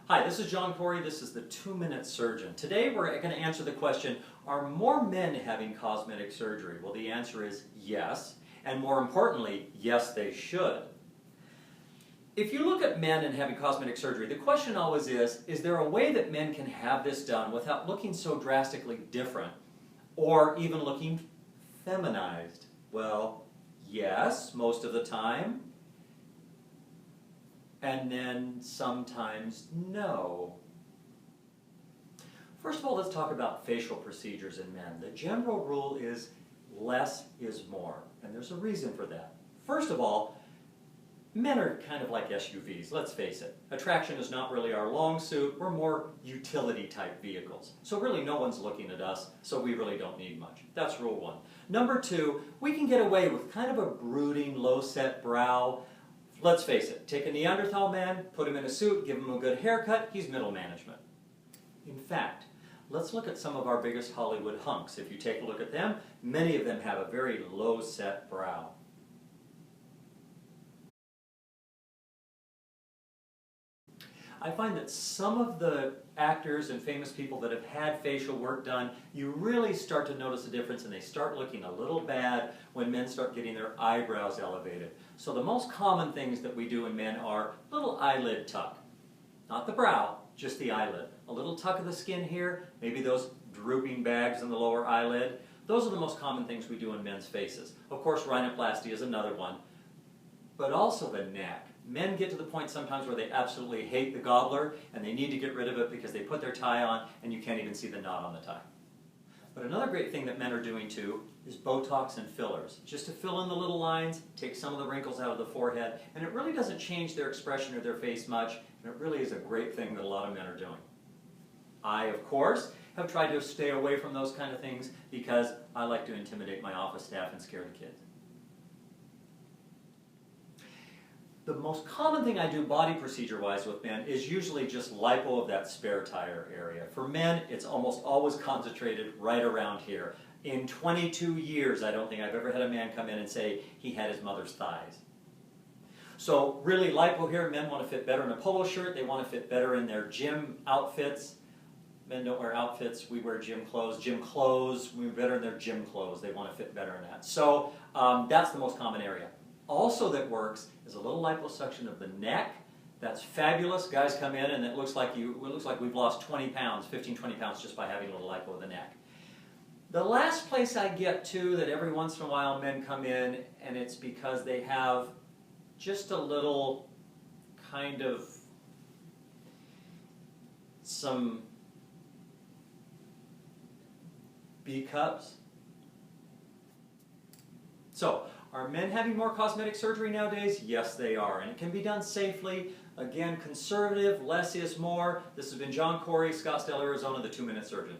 Hi, this is John Corey. This is the 2-Minute Surgeon. Today we're going to answer the question, are more men having cosmetic surgery? Well, the answer is yes, and more importantly, yes, they should. If you look at men and having cosmetic surgery, the question always is there a way that men can have this done without looking so drastically different or even looking feminized? Well, yes, most of the time. And then sometimes no. First of all, let's talk about facial procedures in men. The general rule is less is more, and there's a reason for that. First of all, men are kind of like SUVs, let's face it. Attraction is not really our long suit, we're more utility type vehicles. So really no one's looking at us, so we really don't need much. That's rule one. Number two, we can get away with kind of a brooding, low-set brow. Let's face it, take a Neanderthal man, put him in a suit, give him a good haircut, he's middle management. In fact, let's look at some of our biggest Hollywood hunks. If you take a look at them, many of them have a very low-set brow. I find that some of the actors and famous people that have had facial work done, you really start to notice a difference and they start looking a little bad when men start getting their eyebrows elevated. So the most common things that we do in men are little eyelid tuck. Not the brow, just the eyelid. A little tuck of the skin here, maybe those drooping bags in the lower eyelid. Those are the most common things we do in men's faces. Of course, rhinoplasty is another one, but also the neck. Men get to the point sometimes where they absolutely hate the gobbler and they need to get rid of it because they put their tie on and you can't even see the knot on the tie. But another great thing that men are doing too is Botox and fillers. Just to fill in the little lines, take some of the wrinkles out of the forehead, and it really doesn't change their expression or their face much, and it really is a great thing that a lot of men are doing. I, of course, have tried to stay away from those kind of things because I like to intimidate my office staff and scare the kids. The most common thing I do body procedure-wise with men is usually just lipo of that spare tire area. For men, it's almost always concentrated right around here. In 22 years, I don't think I've ever had a man come in and say he had his mother's thighs. So really, lipo here, men want to fit better in a polo shirt, they want to fit better in their gym outfits. Men don't wear outfits, we wear gym clothes. Gym clothes, we wear better in their gym clothes, they want to fit better in that. So that's the most common area. Also that works is a little liposuction of the neck. That's fabulous. Guys come in and it looks like we've lost 20 pounds, 15, 20 pounds just by having a little lipo of the neck. The last place I get to that every once in a while men come in, and it's because they have just a little kind of some B cups. So, are men having more cosmetic surgery nowadays? Yes, they are, and it can be done safely. Again, conservative, less is more. This has been John Corey, Scottsdale, Arizona, the 2-Minute Surgeon.